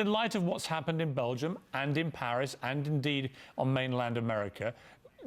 In light of what's happened in Belgium and in Paris and indeed on mainland America,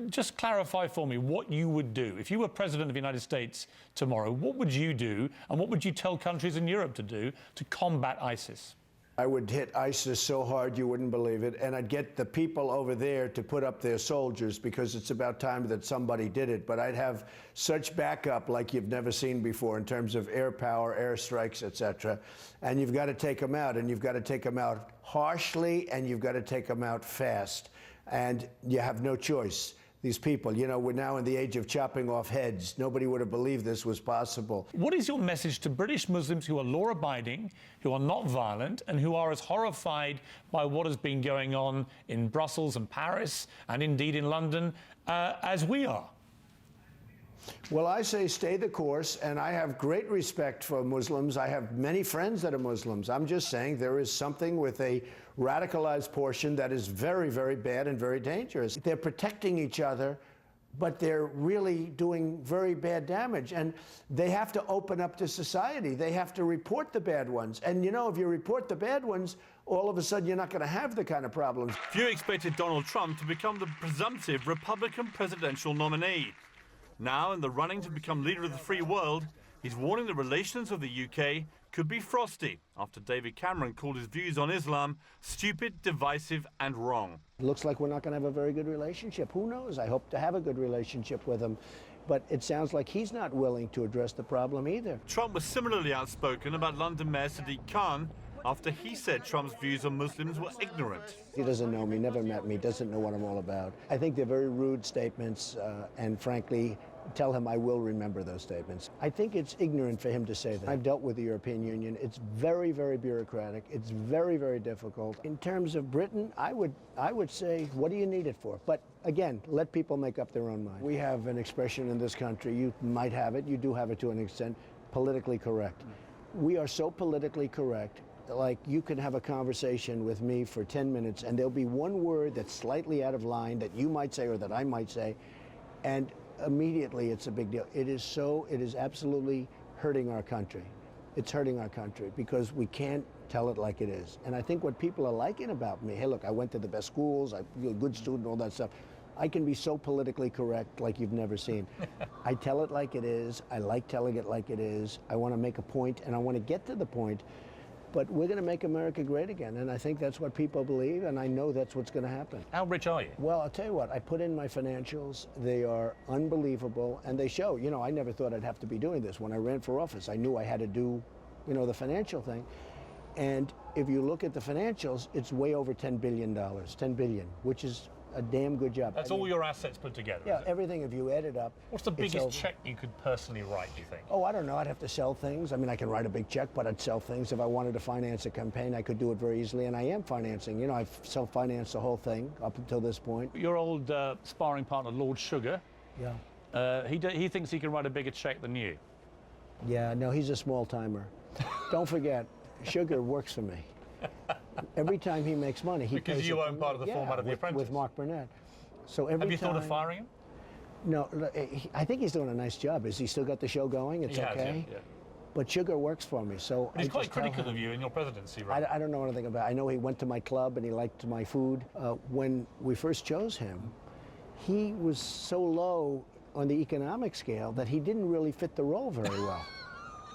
just clarify for me what you would do. If you were President of the United States tomorrow, what would you do and what would you tell countries in Europe to do to combat ISIS? I would hit ISIS so hard you wouldn't believe it, and I'd get the people over there to put up their soldiers because it's about time that somebody did it. But I'd have such backup like you've never seen before in terms of air power, airstrikes, etc. And you've got to take them out, and you've got to take them out harshly, and you've got to take them out fast. And you have no choice. These people, you know, we're now in the age of chopping off heads. Nobody would have believed this was possible. What is your message to British Muslims who are law-abiding, who are not violent, and who are as horrified by what has been going on in Brussels and Paris, and indeed in London, as we are? Well, I say stay the course, and I have great respect for Muslims. I have many friends that are Muslims. I'm just saying there is something with a radicalized portion that is very, very bad and very dangerous. They're protecting each other, but they're really doing very bad damage. And they have to open up to society. They have to report the bad ones. And, you know, if you report the bad ones, all of a sudden you're not going to have the kind of problems. Few expected Donald Trump to become the presumptive Republican presidential nominee. Now, in the running to become leader of the free world, he's warning the relations of the UK could be frosty after David Cameron called his views on Islam stupid, divisive and wrong. It looks like we're not going to have a very good relationship. Who knows? I hope to have a good relationship with him. But it sounds like he's not willing to address the problem either. Trump was similarly outspoken about London Mayor Sadiq Khan after he said Trump's views on Muslims were ignorant. He doesn't know me, never met me, doesn't know what I'm all about. I think they're very rude statements, and frankly, tell him I will remember those statements. I think it's ignorant for him to say that. I've dealt with the European Union. It's very, very bureaucratic. It's very, very difficult. In terms of Britain, I would say, what do you need it for? But again, let people make up their own mind. We have an expression in this country, you might have it, you do have it to an extent, politically correct. We are so politically correct. Like, you can have a conversation with me for 10 minutes and there'll be one word that's slightly out of line that you might say or that I might say, and immediately it's a big deal. It is absolutely hurting our country. It's hurting our country because we can't tell it like it is. And I think what people are liking about me, hey, look, I went to the best schools, I'm a good student, all that stuff. I can be so politically correct like you've never seen. I tell it like it is. I like telling it like it is. I want to make a point and I want to get to the point. But we're going to make America great again, and I think that's what people believe, and I know that's what's going to happen. How rich are you? Well, I'll tell you what, I put in my financials. They are unbelievable, and they show. You know, I never thought I'd have to be doing this. When I ran for office, I knew I had to do, you know, the financial thing. And if you look at the financials, it's way over $10 billion, $10 billion, which is a damn good job. That's all your assets put together, yeah, is it? everything, if you add it up. What's the biggest check you could personally write, do you think? Oh, I don't know. I'd have to sell things. I mean, I can write a big check, but I'd sell things. If I wanted to finance a campaign, I could do it very easily, and I am financing. You know, I've self-financed the whole thing up until this point. Your old sparring partner, Lord Sugar, yeah. He thinks he can write a bigger check than you. Yeah, no, he's a small-timer. Don't forget, Sugar works for me. Every time he makes money, he because pays you it own part of the format of The Apprentice. With Mark Burnett. So every Have you thought of firing him? No, I think he's doing a nice job. Has he still got the show going? It's okay. Yeah. But Sugar works for me, so but he's quite critical of you in your presidency, right? I don't know anything about it. I know he went to my club and he liked my food. When we first chose him, he was so low on the economic scale that he didn't really fit the role very well.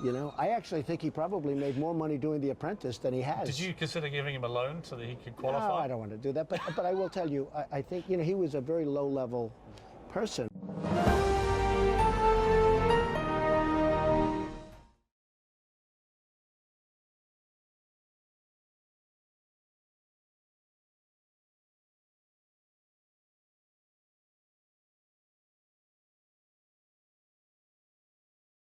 You know, I actually think he probably made more money doing The Apprentice than he has. Did you consider giving him a loan so that he could qualify? No, I don't want to do that. But I will tell you, I think, you know, he was a very low-level person.